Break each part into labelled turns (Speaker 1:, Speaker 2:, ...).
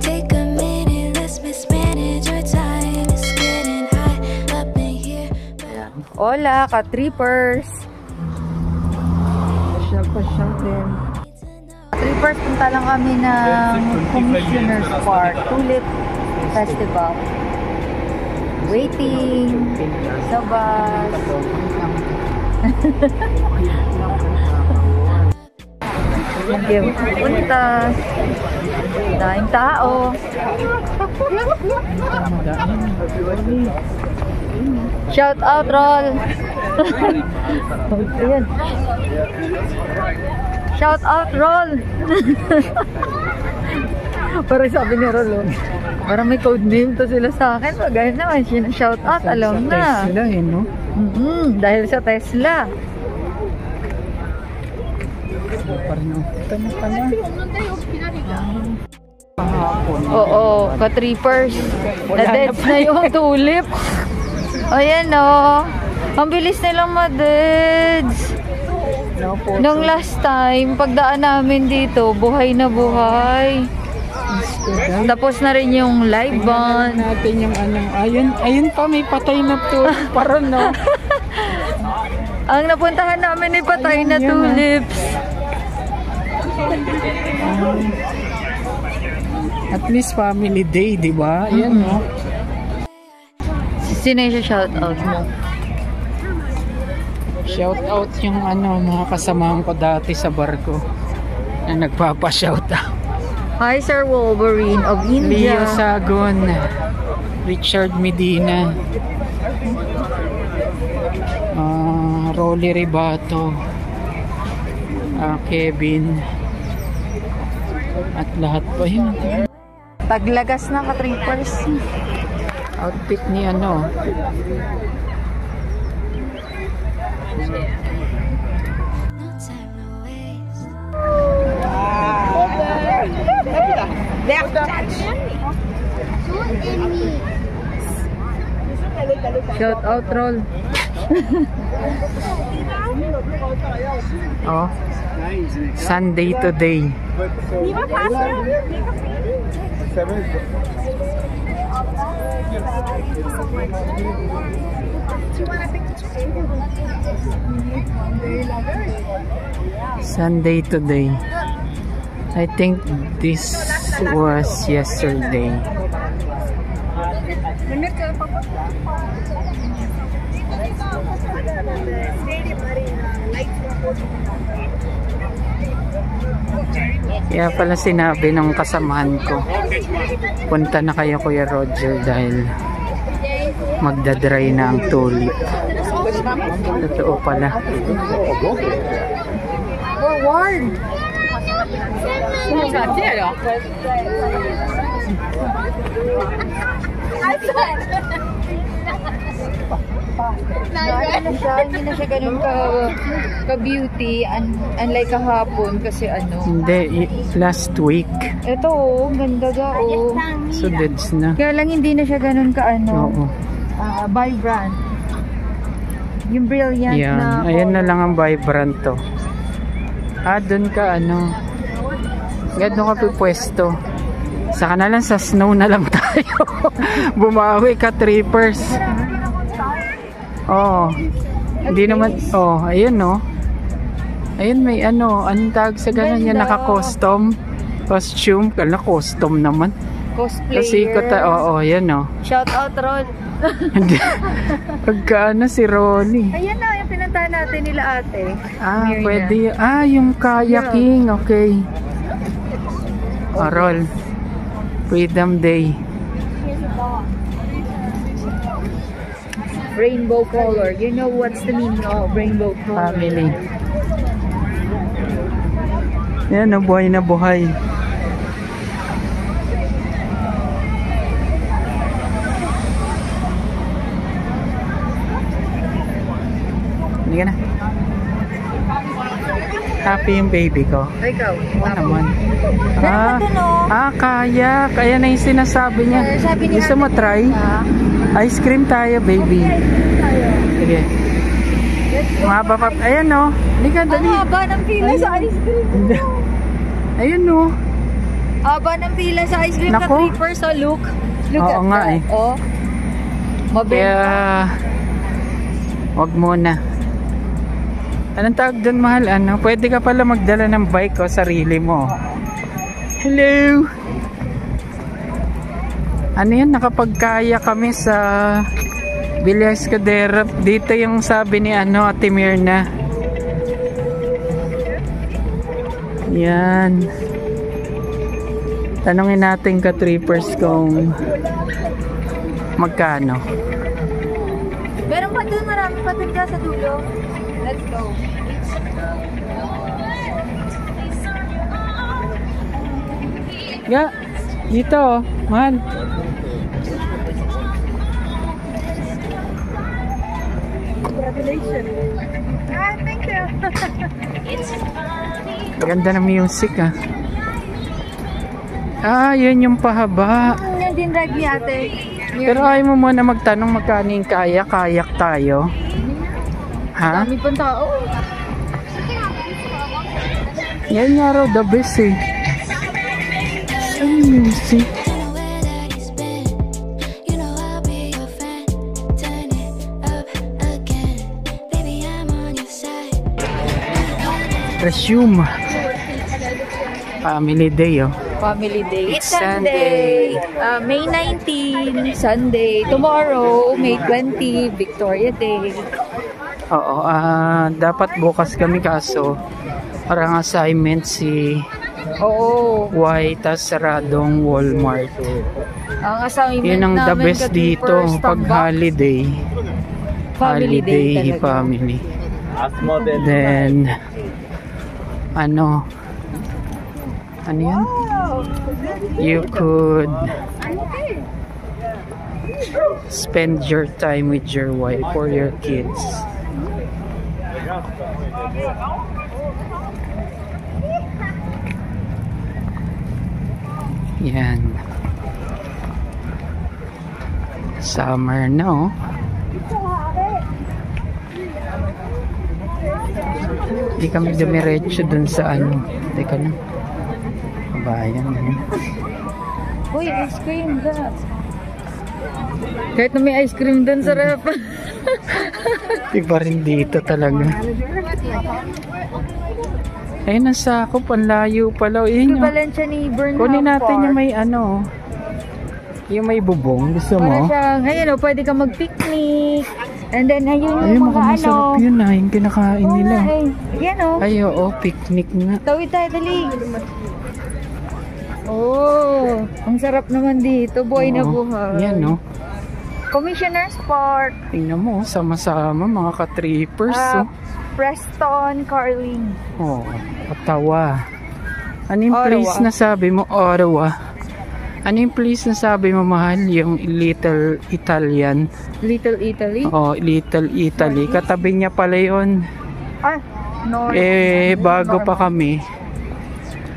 Speaker 1: Take a minute, let's mismanage our time. It's getting hot up in here.
Speaker 2: Hola, ka-trippers! Pasyal din. Trippers, punta lang kami ng Commissioner's Park, Tulip Festival. Waiting sa bus. Punta. Daming tao. Shout out, Roll! Ayan. Shout out, Roll! Parang sabi ni Roll, oh. Parang may code name to sila sa akin. Pagayos naman, shout out, alam na.
Speaker 3: Tesla, eh, no?
Speaker 2: Dahil sa Tesla. Oo, ka-trippers. Na-deads na yung tulip. Ayan, oh. Ang bilis nilang ma-deads. Nung last time, pagdaan namin dito, buhay na buhay. Tapos na rin yung live band.
Speaker 3: Natin yung ayun pa, may patay na tulip parang, no?
Speaker 2: Ang napuntahan namin ay patay na tulips.
Speaker 3: At least family day, di ba? Ayan, no?
Speaker 2: Sino yung shout out mo?
Speaker 3: Shout out yung mga kasamahan ko dati sa barko na nagpapa-shout out.
Speaker 2: Hi, Sir Wolverine of India.
Speaker 3: Leo Sagon, Richard Medina, Rolly Ribato, Kevin, at lahat pa yun.
Speaker 2: Taglagas na ka-trippers.
Speaker 3: Outfit ni
Speaker 2: Shout out, Roll.
Speaker 3: Oh, Sunday today. Sunday today. I think this was yesterday. Kaya pala sinabi ng kasamahan ko, punta na kayo Kuya Roger dahil magdadry na ang tulip. Totoo pala.
Speaker 2: Forward! Hindi na siya ganun ka-beauty unlike kahapon kasi
Speaker 3: Hindi, last week.
Speaker 2: Ito oh, ganda ga oh.
Speaker 3: So deads na.
Speaker 2: Kaya lang hindi na siya ganun ka
Speaker 3: Oo.
Speaker 2: vibrant. Yung brilliant
Speaker 3: Yan.
Speaker 2: na
Speaker 3: Ayan na lang ang vibrant to. Doon ka Gano'n ka pupwesto. Saka na lang sa snow na lang tayo. Bumawi ka, trippers. Oh. Hindi naman. Oh, ayun no. Ayun may anong tag sa gano'n yan, naka-custom. Costume. Kala costume naman.
Speaker 2: Cosplayer.
Speaker 3: Kasi yan no.
Speaker 2: Shout out, Rod.
Speaker 3: Pagka si Ronnie.
Speaker 2: Ayan na, yung pinuntahan natin nila ate. Miriam.
Speaker 3: Pwede. Yung kayaking. Okay. Rol. Freedom Day.
Speaker 2: Rainbow color. You know what's the meaning of rainbow color?
Speaker 3: Family. Yan, buhay na buhay. Hindi ka na. Happy yung baby ko.
Speaker 2: Ikaw.
Speaker 3: Naman. Kaya. Kaya na yung sinasabi niya. Gusto mo try? Ice cream tayo, baby. Sige. Mahaba pa. Ayan, no. Hindi ka, dali.
Speaker 2: Ang haba ng pila sa ice cream.
Speaker 3: Ayun no.
Speaker 2: Aba ng pila sa ice cream
Speaker 3: Nako.
Speaker 2: ka trippers. So look. Look
Speaker 3: Oo
Speaker 2: at
Speaker 3: nga
Speaker 2: that.
Speaker 3: eh.
Speaker 2: Oh.
Speaker 3: Kaya, wag muna. Anong tawag dyan, mahal? Ano? Pwede ka pala magdala ng bike o sarili mo. Hello! Ano yan? Nakapagkaya kami sa Villa Escudero. Dito yung sabi ni Ate Mirna. Yan. Tanungin natin ka trippers kung magkano.
Speaker 2: Meron pa doon, marami pa doon sa dulo. Let's go.
Speaker 3: Ya, dito oh, mahal.
Speaker 2: Congratulations. Ah, thank you.
Speaker 3: Ganda ng music ah. Ah, yun yung pahaba.
Speaker 2: Yan din rag ni ate.
Speaker 3: Pero ayaw mo muna magtanong magkano yung kayak tayo. Ha?
Speaker 2: Dami pang tao.
Speaker 3: Yan nga raw the best eh. Ang music.
Speaker 1: Anywhere that you spin, you know I'll be your friend. Turn it up again, baby I'm on your side.
Speaker 3: Resume. Family day oh.
Speaker 2: Family day.
Speaker 3: It's Sunday.
Speaker 2: May 19, Sunday. Tomorrow, May 20, Victoria Day.
Speaker 3: Oo, dapat bukas kami kaso parang assignment si
Speaker 2: Oo.
Speaker 3: Y tas saradong Walmart.
Speaker 2: Ang assignment
Speaker 3: Yun ang the
Speaker 2: namin
Speaker 3: best
Speaker 2: ka
Speaker 3: dito
Speaker 2: trippers,
Speaker 3: pag
Speaker 2: tambak.
Speaker 3: holiday.
Speaker 2: Family day talaga.
Speaker 3: Family. Then ano yan? You could spend your time with your wife or your kids. Yan. Summer na oh. Hindi kami dumiretso dun sa ano. Teka lang. Bayan.
Speaker 2: Uy, ice cream ka. Kahit na may ice cream dun, sarap.
Speaker 3: Iba rin dito talaga. Ayun ang sakop, ang layo pala. Ayun yung,
Speaker 2: Valencia ni Bernham
Speaker 3: kunin natin
Speaker 2: Park.
Speaker 3: yung may ano, yung may bubong. Gusto
Speaker 2: Para
Speaker 3: mo?
Speaker 2: siyang, ayun o, pwede ka mag-picnic. And then, ayun
Speaker 3: Ayun,
Speaker 2: yung
Speaker 3: mukhang
Speaker 2: mga
Speaker 3: masarap yun ah, yung kinakain
Speaker 2: Oo
Speaker 3: nila.
Speaker 2: nga eh. Yan o.
Speaker 3: Ay, oo, picnic nga.
Speaker 2: Tawid tayo, dali. Oh, ang sarap naman dito. Buhay na
Speaker 3: Oo,
Speaker 2: buhay.
Speaker 3: yan no.
Speaker 2: Commissioner's Park.
Speaker 3: Tingnan mo, sama-sama mga ka-trippers.
Speaker 2: Preston, Carling.
Speaker 3: Oh, Ottawa. Ano yung
Speaker 2: Ottawa.
Speaker 3: place na sabi mo? Ottawa. Ano yung place na sabi mo, mahal? Yung Little Italian.
Speaker 2: Little Italy.
Speaker 3: Oh, Little Italy. Katabi niya pala yun.
Speaker 2: Ah, North.
Speaker 3: Bago pa kami.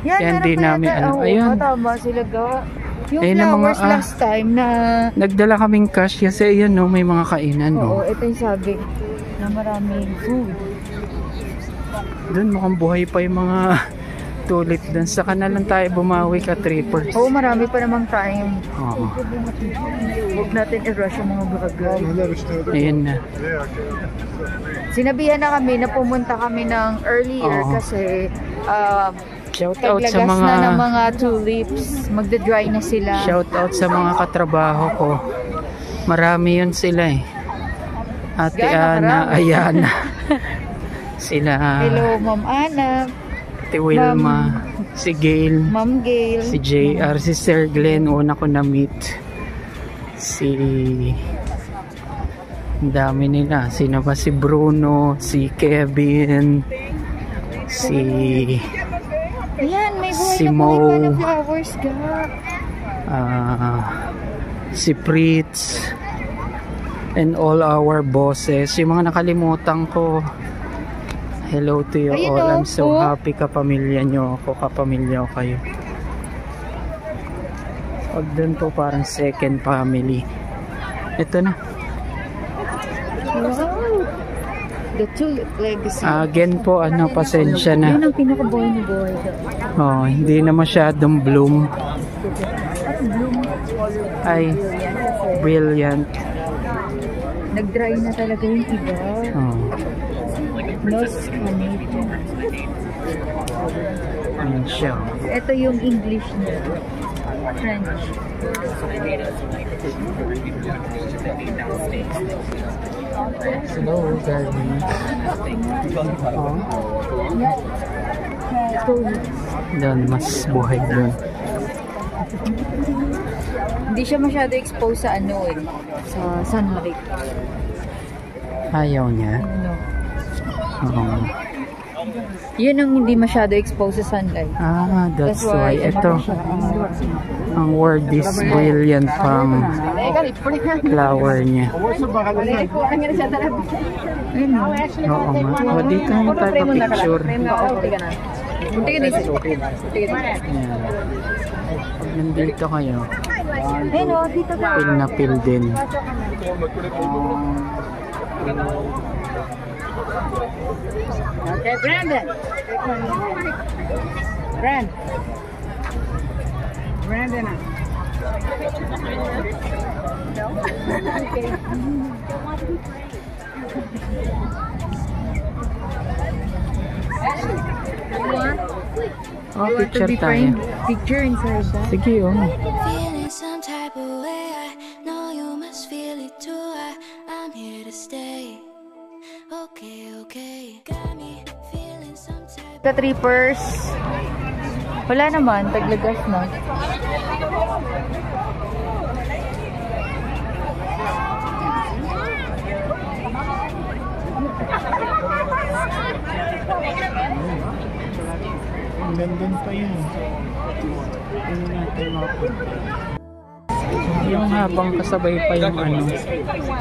Speaker 2: Yan,
Speaker 3: yan
Speaker 2: meron
Speaker 3: din
Speaker 2: pa
Speaker 3: namin
Speaker 2: yata.
Speaker 3: alam.
Speaker 2: Oo,
Speaker 3: Ayun.
Speaker 2: tama sila ga. Yung
Speaker 3: Ayun ang
Speaker 2: flowers
Speaker 3: mga,
Speaker 2: last time na...
Speaker 3: Nagdala kaming cash kasi yun no, may mga kainan
Speaker 2: Oo,
Speaker 3: no.
Speaker 2: ito yung sabi na maraming food.
Speaker 3: Doon mukhang buhay pa yung mga tulit doon. Saka na lang tayo bumawi ka trippers.
Speaker 2: Oo, marami pa namang time.
Speaker 3: Oo.
Speaker 2: Huwag natin i-rush ang mga bagay.
Speaker 3: Ayun na.
Speaker 2: Sinabihan na kami na pumunta kami ng earlier
Speaker 3: Oo.
Speaker 2: kasi
Speaker 3: Shout out sa
Speaker 2: paglagas
Speaker 3: mga
Speaker 2: na ng mga tulips, magda-dry na sila.
Speaker 3: shout out sa mga katrabaho ko. Marami yun sila eh. Ate
Speaker 2: Gano'ng
Speaker 3: Ana,
Speaker 2: karami?
Speaker 3: Ayana. Sila
Speaker 2: Hello, Ma'am Ana,
Speaker 3: Ate Wilma, si Gail,
Speaker 2: Ma'am Gail.
Speaker 3: si JR, si Sir Glenn, una ko na-meet. Si ang dami nila. Sino ba? Si Bruno, si Kevin, si
Speaker 2: Ayan, may buhay
Speaker 3: Si
Speaker 2: na buhay pa
Speaker 3: Mo.
Speaker 2: na flowers ka.
Speaker 3: si Fritz, and all our bosses. Yung mga nakalimutan ko, hello to you
Speaker 2: Ayun,
Speaker 3: all. I'm so
Speaker 2: oh.
Speaker 3: happy kapamilya nyo ako, kapamilya ko kayo. Pag dun po parang second family. Ito na.
Speaker 2: Wow. The Tulip Legacy.
Speaker 3: Again po, ano, pasensya na.
Speaker 2: Yun ang pinaka-boy ni boy.
Speaker 3: Oh, hindi na masyadong bloom. Ay, brilliant.
Speaker 2: Nag-dry na talaga yung iba.
Speaker 3: Oh.
Speaker 2: Nos Manito.
Speaker 3: Ayan siya.
Speaker 2: Ito yung English niya. French.
Speaker 3: Slow garden. Oh. Doon, mas buhay doon.
Speaker 2: Hindi siya masyado exposed sa ano eh. Sa sunlight.
Speaker 3: Ayaw niya.
Speaker 2: Ano?
Speaker 3: Oo.
Speaker 2: Yun ang hindi masyado exposed sa sunlight.
Speaker 3: Ah, that's why.
Speaker 2: ano
Speaker 3: Ito,
Speaker 2: siya.
Speaker 3: ang word is brilliant pang flower niya.
Speaker 2: Ayun.
Speaker 3: Oo nga. O, dito naman tayo pa-picture. Ayan. Pag nandito kayo,
Speaker 2: Ayun o, dito ka.
Speaker 3: feel na feel din.
Speaker 2: Okay, Brandon. Brandon.
Speaker 3: Oh, picture tayo.
Speaker 2: Picture inside that.
Speaker 3: Sige, oh.
Speaker 1: Feeling some type of way. I know you must feel it too. I'm here to stay. Okay, okay. Got me feeling some type.
Speaker 2: Ka-trippers. Wala naman, taglagas na.
Speaker 3: Gandun pa yun. Yung habang kasabay pa yung ano.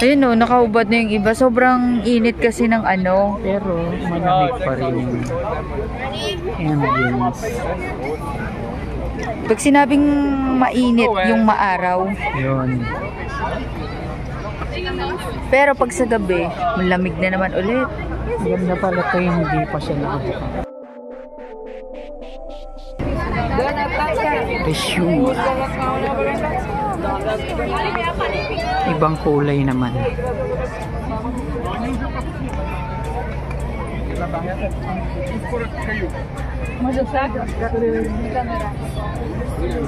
Speaker 2: Ayun o, nakaubad na yung iba. Sobrang init kasi ng ano.
Speaker 3: Pero malamig pa rin yung ambience.
Speaker 2: Pag sinabing mainit, yung maaraw.
Speaker 3: Yun.
Speaker 2: Pero pag sa gabi, malamig na naman ulit.
Speaker 3: Ganda pala ito yung hindi pa siya nakabuka. Resume. Ibang kulay naman.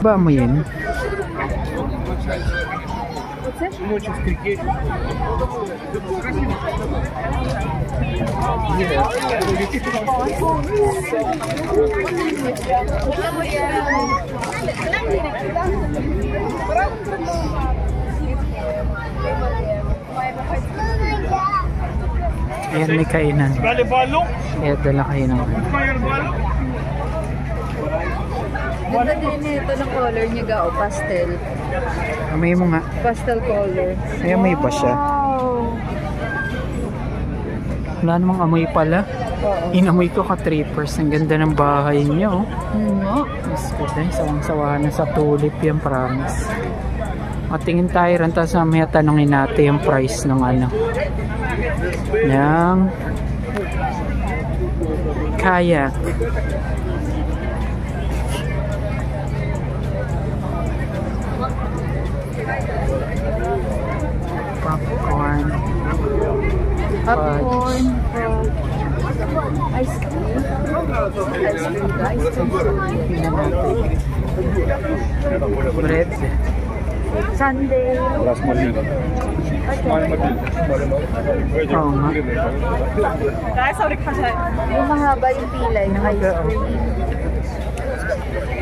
Speaker 3: Ba mo yan? Ayan, may kainan. Ayan, dala kayo naman.
Speaker 2: Ganda din ito ng color niya gao, pastel.
Speaker 3: Amay mo nga.
Speaker 2: Pastel color.
Speaker 3: Ayan, may pa siya.
Speaker 2: Wow!
Speaker 3: Wala namang amoy pala.
Speaker 2: Oo.
Speaker 3: Inamoy ko ka-trippers. Ang ganda ng bahay niyo.
Speaker 2: No?
Speaker 3: Mas good eh. Sawang-sawa na sa tulip yan, promise. Matingin tayo rin. Tapos mamaya tanongin natin yung price ng ano. Ng kayak. Popcorn.
Speaker 2: Popcorn. Ice cream. Ice cream, guys.
Speaker 3: Tingnan natin. Bread.
Speaker 2: Sunday.
Speaker 3: Oo nga.
Speaker 2: Yung mahaba yung pilay ng ice cream.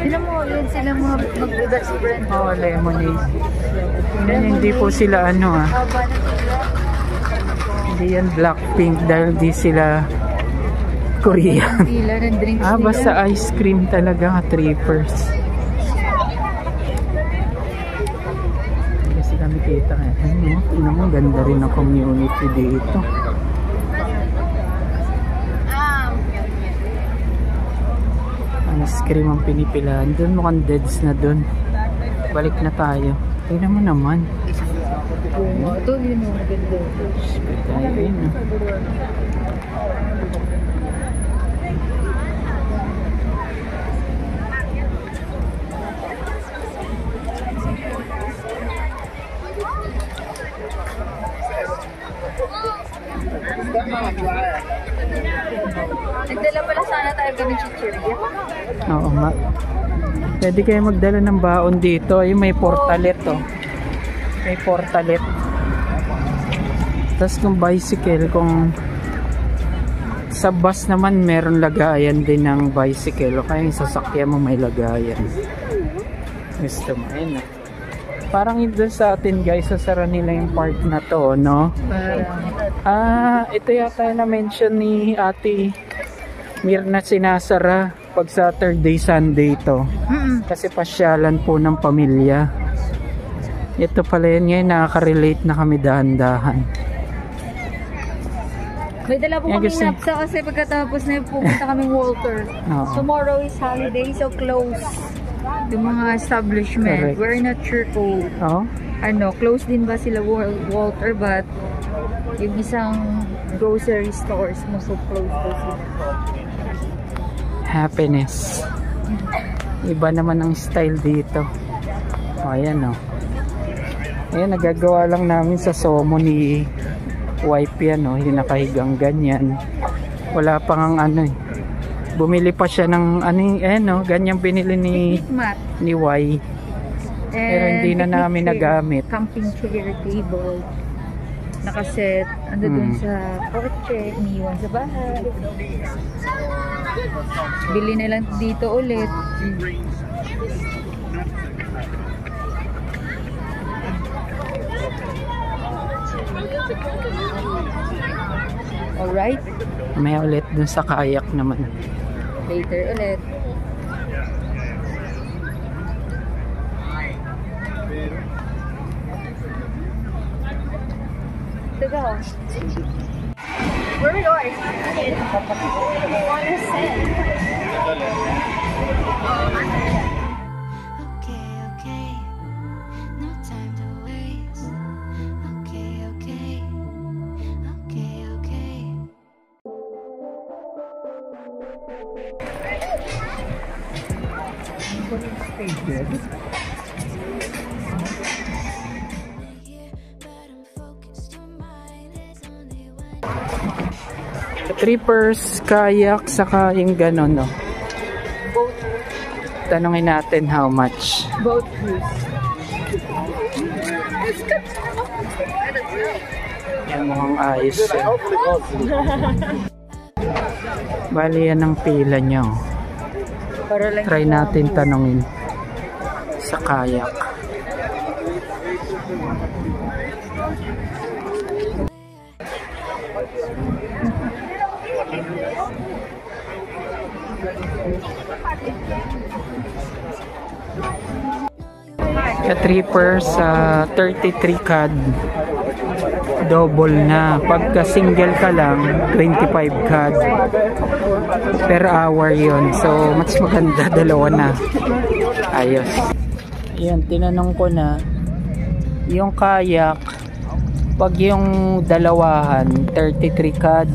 Speaker 2: Sila mo, yun sila mga mag-best friend.
Speaker 3: Oh, lemonade. Yan, hindi po sila ano ah.
Speaker 2: Haba ng pila.
Speaker 3: Hindi yan Blackpink dahil di sila Korean.
Speaker 2: Pila ng drinks
Speaker 3: Ah,
Speaker 2: nila.
Speaker 3: basta ice cream talaga, trippers. Kasi kami kita nga. Ano, tingnan mo, ganda rin ang community dito. Ice cream ang pinipilahan. Doon mukhang deads na doon. Balik na tayo. Tingnan mo naman.
Speaker 2: Ito yun yung maganda.
Speaker 3: Ayun.
Speaker 2: Nagdala pala sana tayo ganun chichirya.
Speaker 3: Oo nga. Pwede kayo magdala ng baon dito. Ay, may portalet oh. May portalet. Tapos kung bicycle, kung sa bus naman meron lagayan din ng bicycle. O kaya yung sasakyan mo may lagayan. Gusto mo. Ayun oh. Parang doon sa atin guys, sasara nila yung part na to, no? Ito yata yung na-mention ni Ate Mirna, sinasara pag Saturday, Sunday to. Kasi pasyalan po ng pamilya. Ito pala yun ngayon, nakaka-relate na kami dahan-dahan.
Speaker 2: May dala po kami napsa kasi pagkatapos na pupunta kaming Walter. Tomorrow is holiday, so close. Yung mga establishment. Correct. We're not sure kung close din ba sila Walter, but yung isang grocery stores most of close po sila.
Speaker 3: Happiness. Iba naman ang style dito. Ayan o. Ayan, nagagawa lang namin sa Somo ni wife yan o. Yung nakahigang ganyan. Wala pang ano eh. Bumili pa siya ng ganyang binili ni Y. Pero hindi na namin nagamit.
Speaker 2: Camping chair, table, nakaset, ando dun sa porche, iniwan sa bahay. Bili na lang dito ulit. Alright.
Speaker 3: May ulit dun sa kayak naman.
Speaker 2: Later ulit. Diba? Where are we going? On a set.
Speaker 1: Okay, okay. No time to waste. Okay, okay. Okay, okay.
Speaker 3: Trippers, kayak, saka yung ganon, no?
Speaker 2: Boat.
Speaker 3: Tanungin natin how much.
Speaker 2: Boat cruise.
Speaker 3: Yan, mukhang ayos. Bali yan ang pila nyo. Try natin tanungin sa kayak. Sa tripper sa 33 CAD double na. Pagka single ka lang 25 CAD per hour yon. So mas maganda dalawa na. Ayos. Yan, tinanong ko na yung kayak, pag yung dalawahan 33 CAD,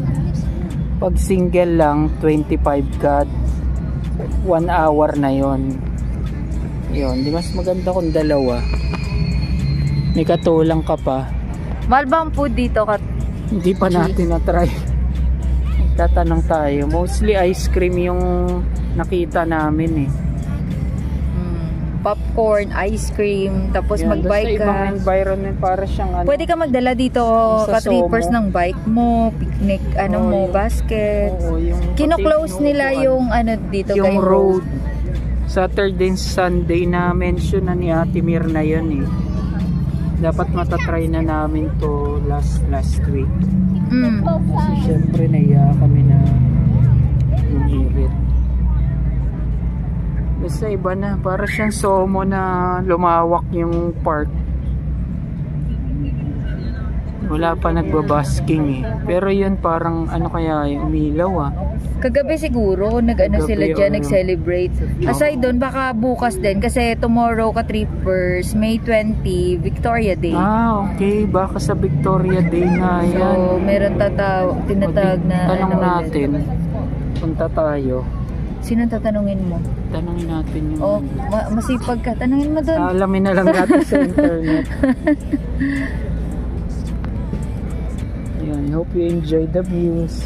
Speaker 3: pag single lang 25 CAD, 1 hour na yon. Yun, di mas maganda kung dalawa. May katulang ka pa.
Speaker 2: Mahal ba ang food dito?
Speaker 3: Hindi pa natin na-try. Tatanong tayo. Mostly ice cream yung nakita namin eh.
Speaker 2: Popcorn, ice cream, tapos mag-bike ka.
Speaker 3: Ibang environment para siyang
Speaker 2: Pwede ka magdala dito ka-trippers ng bike mo, picnic, basket. Kino-close nila yung dito.
Speaker 3: Yung road. Saturday and Sunday na mention na ni Ate Mirna yun eh. Dapat matatry na namin to last week. Kasi syempre naiya kami na umirit. Basta iba na, para siyang Somo na lumawak yung park. Wala pa nagbabasking eh. Pero yun parang ano kaya yung umilaw ah.
Speaker 2: Kagabi siguro, nag-ano
Speaker 3: Kagabi,
Speaker 2: sila dyan,
Speaker 3: oo.
Speaker 2: nag-celebrate. Aside doon, baka bukas din, kasi tomorrow ka-trippers, May 20, Victoria Day.
Speaker 3: Ah, okay. Baka sa Victoria Day nga yan.
Speaker 2: So, meron tinatawag na
Speaker 3: Tanong
Speaker 2: ano
Speaker 3: natin. Punta tayo.
Speaker 2: Sino tatanungin mo?
Speaker 3: Tanongin natin yung...
Speaker 2: Oh, masipag ka. Tanungin mo doon.
Speaker 3: Alamin na lang natin sa internet. Yan, hope you enjoy the views.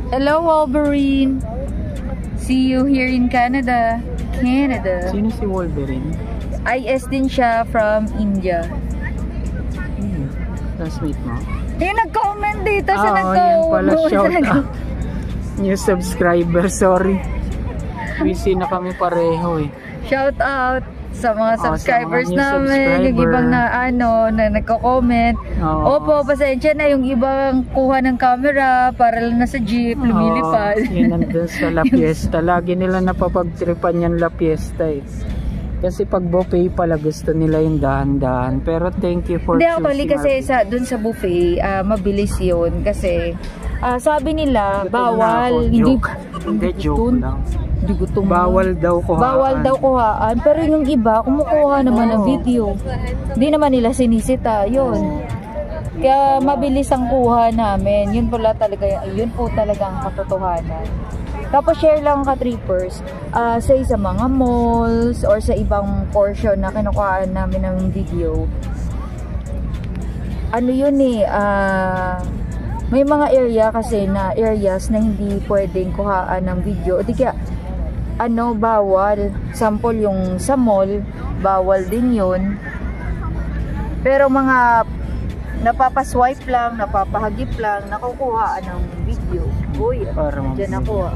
Speaker 2: Hello, Wolverine. See you here in Canada. Canada.
Speaker 3: Sino si Wolverine?
Speaker 2: IS din siya from India.
Speaker 3: Classmate mo?
Speaker 2: Yung nag-comment dito sa
Speaker 3: yan pala, shout out. New subscriber, sorry. Busy na kami pareho eh.
Speaker 2: Shout out sa mga subscribers
Speaker 3: sa mga new
Speaker 2: namin,
Speaker 3: subscriber.
Speaker 2: yung ibang na nagko-comment. Opo, pasensya na yung ibang kuha ng camera para lang nasa jeep, lumilipad.
Speaker 3: Yun nandun sa La Fiesta. Lagi nila napapagtripan yan La Fiesta eh. Kasi pag buffet pala gusto nila yung dahan-dahan. Pero thank you for
Speaker 2: choosing.
Speaker 3: Hindi,
Speaker 2: actually kasi dun sa buffet, mabilis yun. Kasi sabi nila, bawal.
Speaker 3: Hindi, joke lang.
Speaker 2: Hindi gutom.
Speaker 3: Bawal daw kuhaan.
Speaker 2: Bawal daw kuhaan. Pero yung iba, kumukuha naman ng video. Hindi naman nila sinisita. Yun. Kaya mabilis ang kuha namin. Yun po talaga ang katotohanan. Tapos share lang ka-trippers sa mga malls or sa ibang portion na kinukuhaan namin ng video. Ano yun eh, may mga areas na hindi pwedeng kuhaan ng video. O di kaya, bawal. Sample yung sa mall, bawal din yun. Pero mga napapaswipe lang, napapahagip lang, nakukuhaan ng video. Uy, dyan ako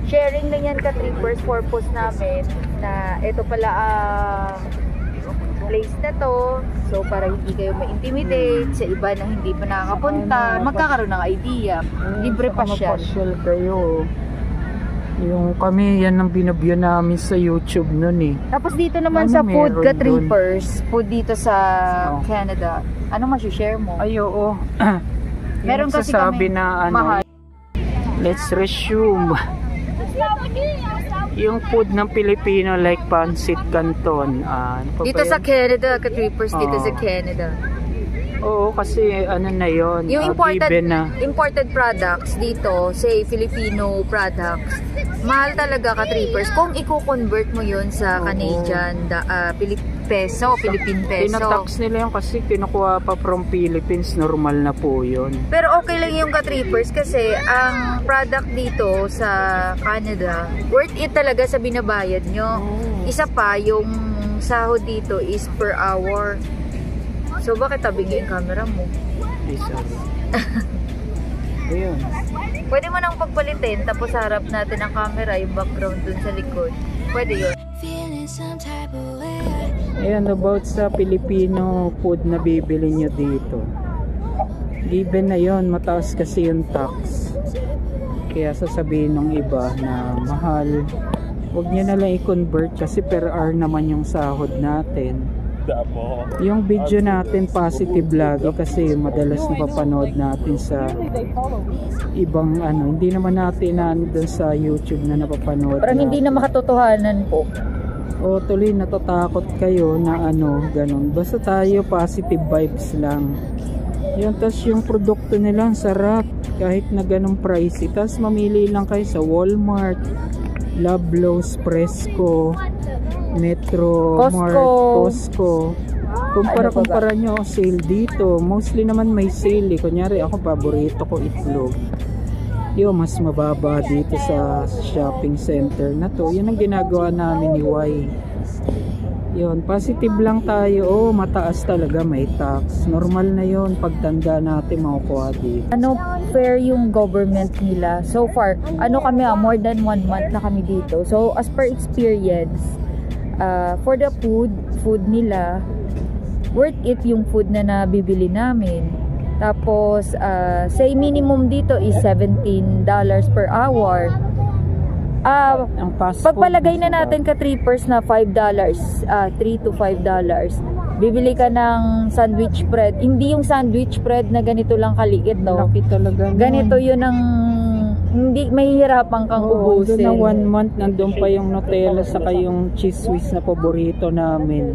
Speaker 2: sharing lang yan ka-trippers, purpose namin na ito pala ang place na to, so para hindi kayo ma-intimidate sa iba na hindi pa nakakapunta, magkakaroon ng idea. Libre pa siya.
Speaker 3: Mapasyal kayo. Yung kami, yan ang binabyo namin sa YouTube nun eh.
Speaker 2: Tapos dito naman sa food ka-trippers, food dito sa Canada, ano share mo?
Speaker 3: Ay, oo.
Speaker 2: Meron kasi kami
Speaker 3: na
Speaker 2: mahal.
Speaker 3: Let's resume. Yung food ng Pilipino like pancit canton.
Speaker 2: Dito sa Canada, ka-trippers, dito sa Canada.
Speaker 3: Oo, kasi na yon.
Speaker 2: Yung imported products dito, say Filipino products, mahal talaga ka-trippers. Kung i-convert mo yun sa Canadian Philippine peso.
Speaker 3: Tinatax nila yun kasi kinukuha pa from Philippines, normal na po yun.
Speaker 2: Pero okay lang yung ka-trippers kasi ang product dito sa Canada, worth it talaga sa binabayad nyo. Isa pa, yung sahod dito is per hour. So bakit tabingin yung camera mo?
Speaker 3: Ay, sorry. Ayun.
Speaker 2: Pwede mo nang pagpalitin, tapos harap natin ang camera, yung background dun sa likod. Pwede yun.
Speaker 3: Ayan, about sa Filipino food na bibili nyo dito. Given na yon, mataas kasi yung tax. Kaya sasabihin ng iba na mahal. Huwag nyo na lang i-convert kasi per hour naman yung sahod natin. Yung video natin positive lagi kasi madalas napapanood natin sa ibang hindi naman natin doon sa YouTube na napapanood.
Speaker 2: Parang hindi na makatotohanan po.
Speaker 3: O tuloy natatakot kayo na ganun. Basta tayo positive vibes lang. Yun, tas yung produkto nila sarap kahit na ganung pricey. Tas mamili lang kayo sa Walmart, Loblaws, Presco, Metro, Costco. Kumpara nyo sale dito. Mostly naman may sale. Kunyari ako, paborito ko itlog. Mas mababa dito sa shopping center na to. Yun ang ginagawa namin ni Y. Yun, positive lang tayo. Mataas talaga, may tax. Normal na yun. Pagtanda natin makukuha dito.
Speaker 2: Fair yung government nila. So far, kami more than 1 month na kami dito. So, as per experience, for the food nila, worth it yung food na nabibili namin. Tapos, say minimum dito is $17 per hour.
Speaker 3: Ang fast food,
Speaker 2: Pagpalagay na
Speaker 3: masarap.
Speaker 2: natin ka trippers na $5, $3 to $5. Bibili ka ng sandwich bread. Hindi yung sandwich bread na ganito lang kaliit, no?
Speaker 3: Laki talaga nun.
Speaker 2: Ganito yun ang hindi mahihirapan kang
Speaker 3: Oo,
Speaker 2: ubusin.
Speaker 3: doon na 1 month, nandun pa yung Nutella saka yung cheese whiz na paborito namin.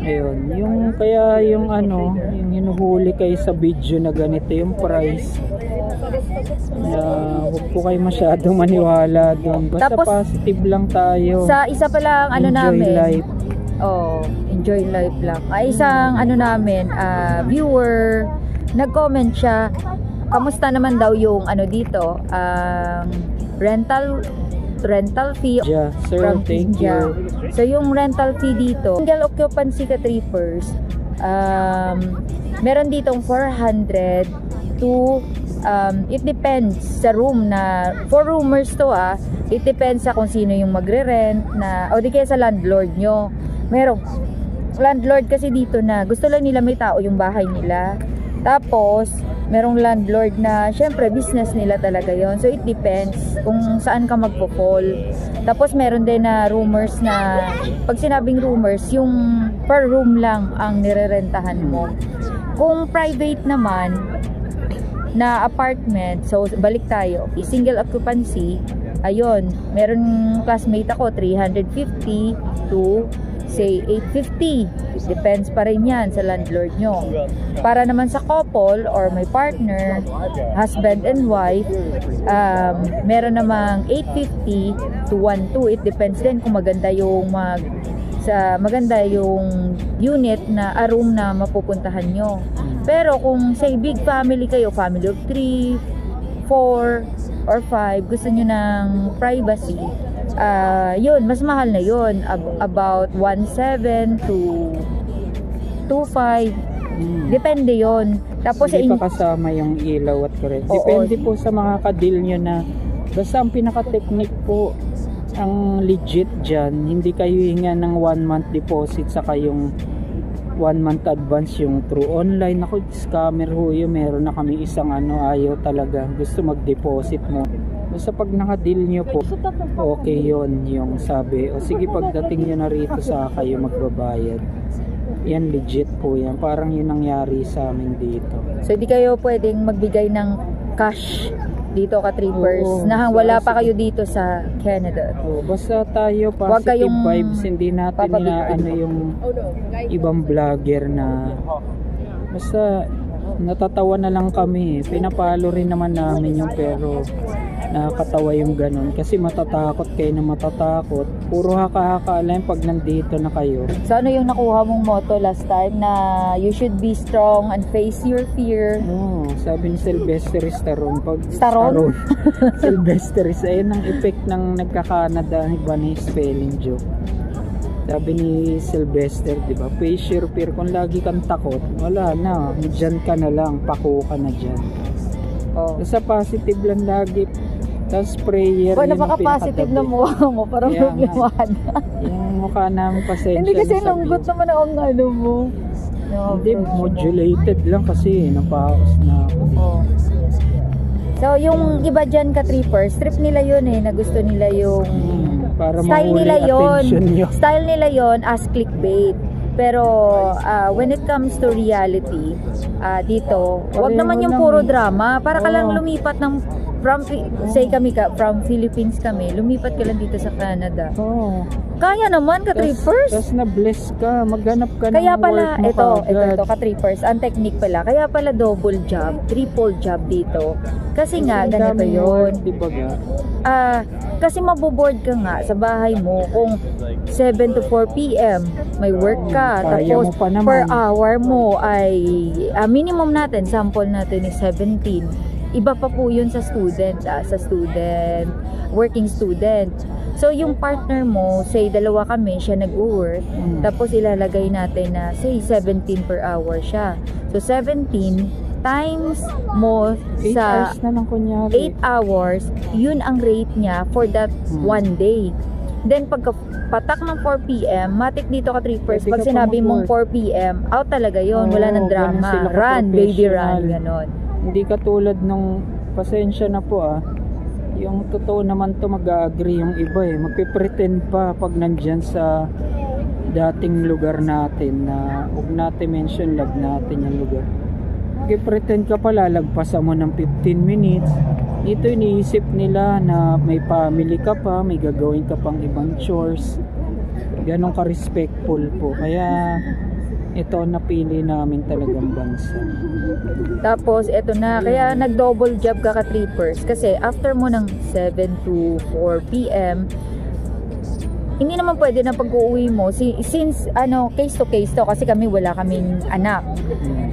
Speaker 3: Ayun, yung kaya yung ano, yung hinuhuli kayo sa video na ganito yung price. Huwag po kayo masyadong maniwala doon. Basta
Speaker 2: Tapos,
Speaker 3: positive lang tayo.
Speaker 2: Sa isa pa lang ano
Speaker 3: Enjoy
Speaker 2: namin.
Speaker 3: life.
Speaker 2: Oh, enjoy life lang. Ay isang ano namin, viewer, nag-comment siya, kamusta naman daw yung ano dito, rental fee
Speaker 3: Sir,
Speaker 2: from
Speaker 3: thank
Speaker 2: India.
Speaker 3: you.
Speaker 2: So yung rental fee dito, single occupancy ka trippers, meron ditong 400 to it depends sa room na 4 roomers to it depends sa kung sino yung magre-rent na o di kaya sa landlord nyo. Merong landlord kasi dito na gusto lang nila may tao yung bahay nila. Tapos merong landlord na syempre business nila talaga yon. So it depends kung saan ka magpo-fall. Tapos meron din na roomers na pag sinabing roomers, yung per room lang ang nirerentahan mo. Kung private naman na apartment, so balik tayo, single occupancy, ayun, meron classmate ako 350 to say 850. Depends pa rin yan sa landlord nyo. Para naman sa couple or may partner, husband and wife, meron namang 850 to 1.2. It depends din kung maganda yung maganda yung unit na room na mapupuntahan nyo. Pero kung say big family kayo, family of 3, 4 or 5, gusto nyo ng privacy, yun, mas mahal na yun, about 1.7 to 2.5, depende yun. Tapos
Speaker 3: hindi pa kasama yung ilaw at kuryente. Depende po sa mga kadil nyo na basta ang pinaka-technique po ang legit dyan, hindi kayo hinga ng 1 month deposit saka yung 1 month advance yung through online. Ako, scammer ho yun. Meron na kami isang ayaw talaga, gusto mag-deposit mo. Basta pag naka-deal nyo po, okay yon yung sabi. O sige, pagdating nyo na rito sa kayo magbabayad. Yan, legit po yan. Parang yun nangyari sa amin dito.
Speaker 2: So hindi kayo pwedeng magbigay ng cash dito ka trippers,
Speaker 3: Oo,
Speaker 2: na wala pa kayo dito sa Canada.
Speaker 3: Basta tayo positive vibes, hindi natin na yung ibang vlogger na basta natatawa na lang kami. Pinapalo rin naman namin yung pero nakakatawa yung ganun kasi matatakot kayo na matatakot. Puro haka-haka lang pag nandito na kayo.
Speaker 2: So ano yung nakuha mong motto last time na you should be strong and face your fear?
Speaker 3: Sabi ni Sylvester Stallone pag
Speaker 2: Stallone?
Speaker 3: Sylvester, ayun ang effect ng nagka-Canada, iba na yung spelling joke. Sabi ni Sylvester, di ba? Face your fear. Kung lagi kang takot, wala na. Diyan ka na lang. Pako ka na dyan. Basta positive lang lagi. Tapos prayer.
Speaker 2: Napaka-positive na mukha mo. Parang lumliwanag.
Speaker 3: Yung mukha namin pasensya.
Speaker 2: Hindi kasi lunggot naman ang ano mo.
Speaker 3: Hindi, modulated lang kasi. Napaos na ako.
Speaker 2: So, yung iba dyan ka trippers, trip nila yun na gusto nila yung
Speaker 3: para
Speaker 2: style nila
Speaker 3: yun.
Speaker 2: Style nila yun as clickbait. Pero when it comes to reality, dito, wag naman yung puro drama. Para ka lang lumipat ng from Philippines kami, lumipat ka lang dito sa Canada. Kaya naman ka trippers.
Speaker 3: Tapos na-bless ka, maghanap ka ng
Speaker 2: kaya pala,
Speaker 3: work mo
Speaker 2: ito ka trippers, ang technique pala, kaya pala double job, triple job dito. Kasi nga, ganito yun.
Speaker 3: Diba ga?
Speaker 2: Kasi maboboard ka nga sa bahay mo kung 7 to 4 p.m. may work ka. Tapos per hour mo ay minimum natin, sample natin is 17. Iba pa po yun sa student, working student. So yung partner mo, say dalawa kami, siya nag-work, tapos ilalagay natin na say 17 per hour siya. So 17 times mo sa 8 hours, yun ang rate niya for that one day. Then pagka patak ng 4 p.m, matik dito ka trippers, pag sinabi mong 4 p.m, out talaga yun, wala nang drama. Run, baby run, ganon.
Speaker 3: Hindi katulad nung pasensya na po Yung totoo naman to mag-agree yung iba eh. Magpe-pretend pa pag nandyan sa dating lugar natin na huwag natin mention, love natin yung lugar. Magpe-pretend ka pa, lalagpasan mo ng 15 minutes. Dito iniisip nila na may family ka pa, may gagawin ka pang ibang chores. Ganon ka respectful po. Kaya ito napili namin talagang bansa.
Speaker 2: Tapos eto na, kaya nag-double job ka ka-trippers kasi after mo ng 7 to 4 PM, hindi naman pwede na pag-uwi mo since case to case to kasi kami wala kaming anak.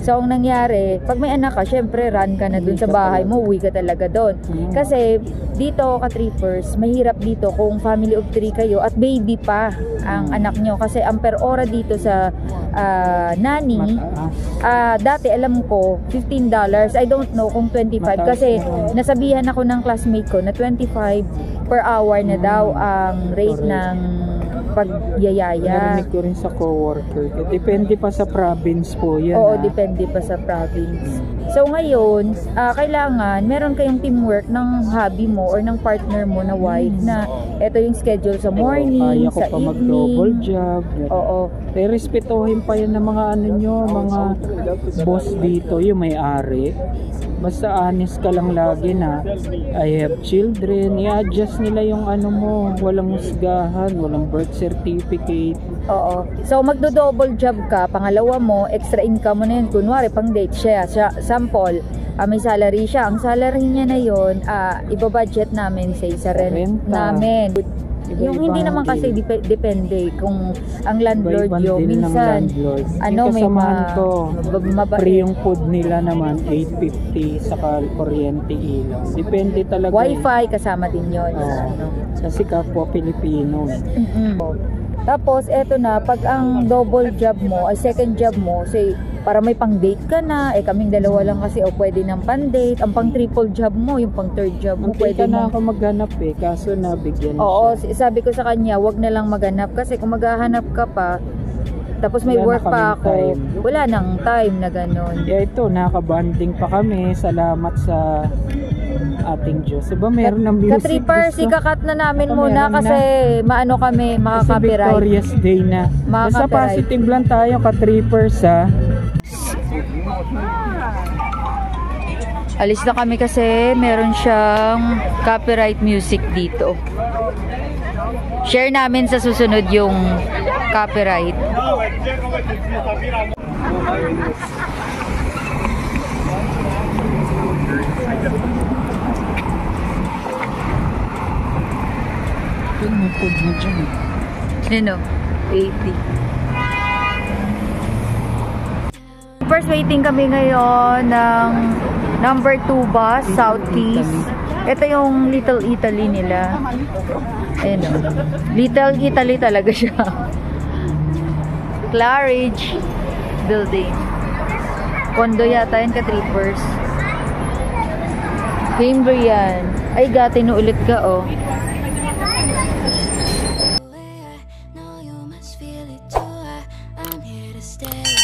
Speaker 2: So ang nangyari, pag may anak ka, syempre run ka na dun sa bahay mo, uwi ka talaga doon. Kasi dito ka-trippers, mahirap dito kung family of 3 kayo at baby pa ang anak nyo kasi ang per ora dito sa nanny, dati alam ko $15. I don't know kung 25 kasi nasabihan ako ng classmate ko na 25 per hour na daw ang rate ng pagyayaya.
Speaker 3: Narinig ko rin sa coworker. Depende pa sa province po yan.
Speaker 2: Oo, depende pa sa province. So ngayon, kailangan meron kayong teamwork ng hubby mo or ng partner mo na wife na ito yung schedule sa morning,
Speaker 3: kaya ko
Speaker 2: sa
Speaker 3: pa
Speaker 2: evening.
Speaker 3: mag-double job.
Speaker 2: Oo.
Speaker 3: Respetuhin pa yan ng mga mga boss dito, yung may-ari. Basta honest ka lang lagi na I have children, i-adjust nila yung mo, walang husgahan, walang birth certificate.
Speaker 2: Oo. So magdo-double job ka, pangalawa mo, extra income mo na yun. Kunwari pang date siya, sample, may salary siya. Ang salary niya na yun, ibabudget namin sa rent namin. Yung hindi naman kasi depende kung ang landlord yung minsan may
Speaker 3: free yung food nila naman $8.50 saka kuryente ilaw. Depende talaga.
Speaker 2: Wi-Fi kasama din yun.
Speaker 3: Kasi kapwa Pilipino.
Speaker 2: Tapos eto na, pag ang double job mo, second job mo, say para may pang date ka na, kaming dalawa lang kasi pwede ng pang date. Ang pang triple job mo, yung pang third job mo, pwede
Speaker 3: na ako maghanap kaso nabigyan siya.
Speaker 2: Oo, sabi ko sa kanya, wag na lang maghanap kasi kung maghahanap ka pa, tapos may work pa ako, wala nang time na gano'n.
Speaker 3: Ito, nakabanding pa kami. Salamat sa ating Diyos. Diba meron ng music?
Speaker 2: Ka-trippers, ikakat na namin muna kasi maano kami, makaka-copyright.
Speaker 3: Victorious Day na. Basta positive lang tayo ka-trippers ha.
Speaker 2: Alis na kami kasi meron siyang copyright music dito. Share namin sa susunod yung copyright.
Speaker 3: Yung may food mo dyan.
Speaker 2: Sino? 80. First waiting kami ngayon ng number 2 bus, South Keys. Ito yung Little Italy nila. Ayun o. Little Italy talaga siya. Claridge Building. Condo yata yun ka-trippers. Cambrian. Ay, gatin ulit ka oh.
Speaker 1: I'm here to stay.